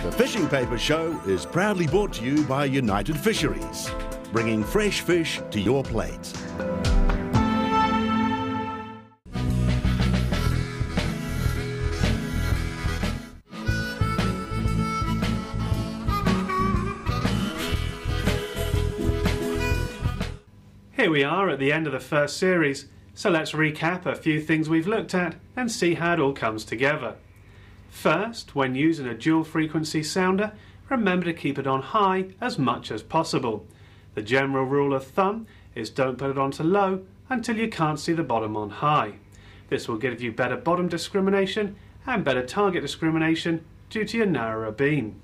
The Fishing Paper Show is proudly brought to you by United Fisheries, bringing fresh fish to your plate. Here we are at the end of the first series, so let's recap a few things we've looked at and see how it all comes together. First, when using a dual frequency sounder, remember to keep it on high as much as possible. The general rule of thumb is don't put it on to low until you can't see the bottom on high. This will give you better bottom discrimination and better target discrimination due to your narrower beam.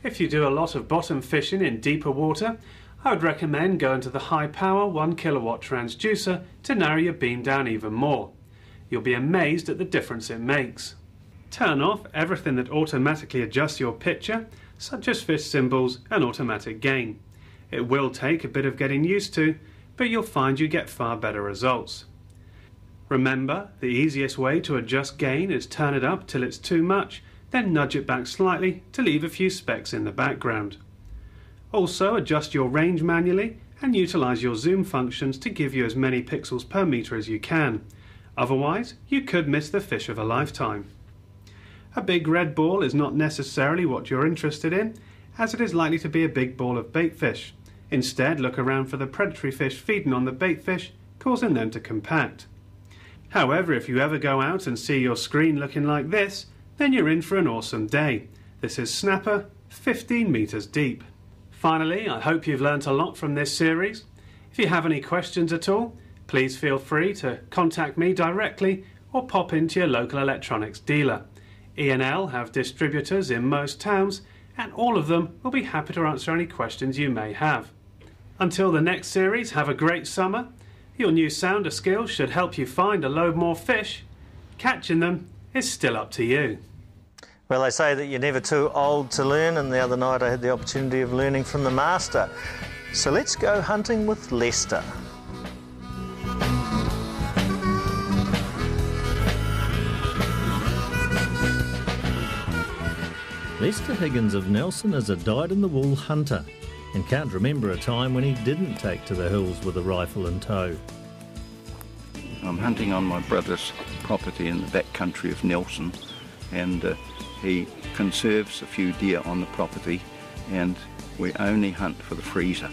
If you do a lot of bottom fishing in deeper water, I would recommend going to the high power 1 kilowatt transducer to narrow your beam down even more. You'll be amazed at the difference it makes. Turn off everything that automatically adjusts your picture, such as fish symbols and automatic gain. It will take a bit of getting used to, but you'll find you get far better results. Remember, the easiest way to adjust gain is turn it up till it's too much, then nudge it back slightly to leave a few specks in the background. Also, adjust your range manually and utilize your zoom functions to give you as many pixels per meter as you can. Otherwise, you could miss the fish of a lifetime. A big red ball is not necessarily what you're interested in, as it is likely to be a big ball of bait fish. Instead, look around for the predatory fish feeding on the bait fish, causing them to compact. However, if you ever go out and see your screen looking like this, then you're in for an awesome day. This is Snapper, 15 meters deep. Finally, I hope you've learnt a lot from this series. If you have any questions at all, please feel free to contact me directly or pop into your local electronics dealer. E&L have distributors in most towns, and all of them will be happy to answer any questions you may have. Until the next series, have a great summer. Your new sounder skills should help you find a load more fish. Catching them is still up to you. Well, they say that you're never too old to learn, and the other night I had the opportunity of learning from the master. So let's go hunting with Lester. Lester Higgins of Nelson is a dyed-in-the-wool hunter and can't remember a time when he didn't take to the hills with a rifle in tow. I'm hunting on my brother's property in the back country of Nelson, and he conserves a few deer on the property, and we only hunt for the freezer.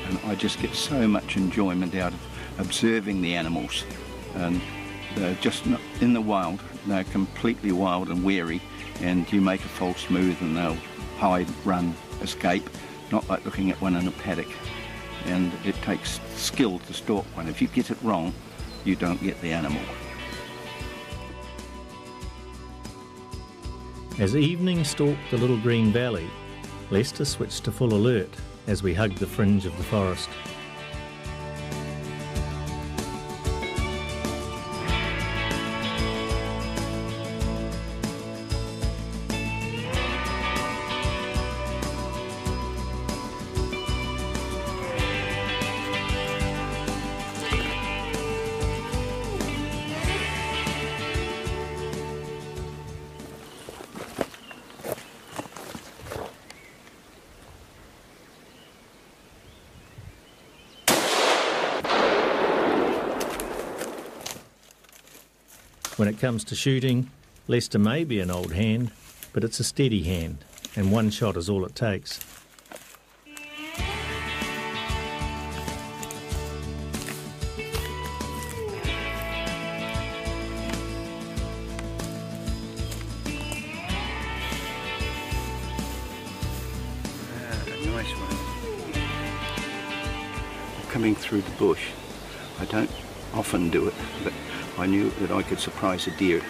And I just get so much enjoyment out of observing the animals, and they're just not in the wild. They're completely wild and wary, and you make a false move and they'll hide, run, escape. Not like looking at one in a paddock, and it takes skill to stalk one. If you get it wrong, you don't get the animal. As evening stalked the little green valley, Lester switched to full alert as we hugged the fringe of the forest. When it comes to shooting, Lester may be an old hand, but it's a steady hand, and one shot is all it takes. Nice one. Coming through the bush. I don't often do it, but I knew that I could surprise a deer,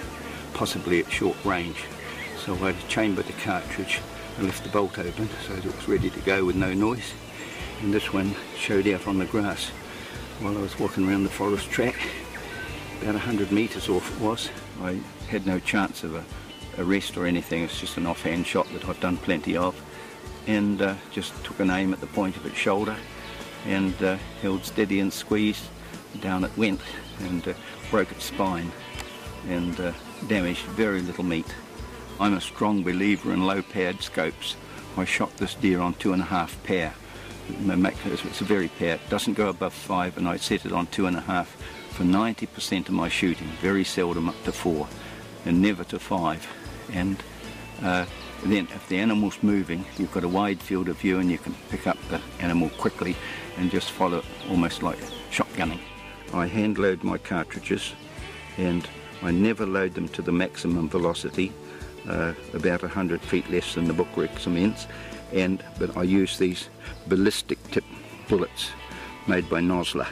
possibly at short range. So I chambered the cartridge and left the bolt open so that it was ready to go with no noise. And this one showed out on the grass while I was walking around the forest track. About 100 metres off it was. I had no chance of a rest or anything. It's just an offhand shot that I've done plenty of. And just took an aim at the point of its shoulder and held steady and squeezed. Down it went and broke its spine and damaged very little meat. I'm a strong believer in low paired scopes. I shot this deer on 2.5 pair. It's a very pair. It doesn't go above 5, and I set it on 2.5 for 90% of my shooting. Very seldom up to 4, and never to 5. And then if the animal's moving, you've got a wide field of view and you can pick up the animal quickly and just follow it almost like shotgunning. I hand load my cartridges, and I never load them to the maximum velocity, about 100 feet less than the book recommends, but I use these ballistic tip bullets made by Nosler,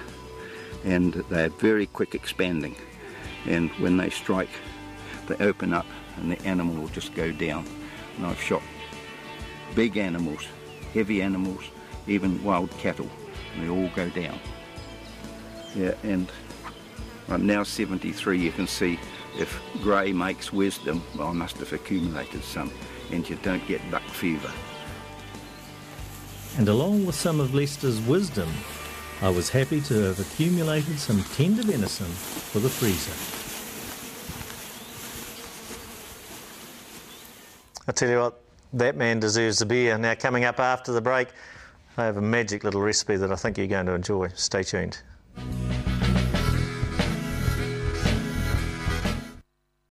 and they're very quick expanding, and when they strike they open up and the animal will just go down. And I've shot big animals, heavy animals, even wild cattle, and they all go down. Yeah, and I'm now 73. You can see if grey makes wisdom, well, I must have accumulated some, and you don't get buck fever. And along with some of Lester's wisdom, I was happy to have accumulated some tender venison for the freezer. I tell you what, that man deserves a beer. Now, coming up after the break, I have a magic little recipe that I think you're going to enjoy. Stay tuned.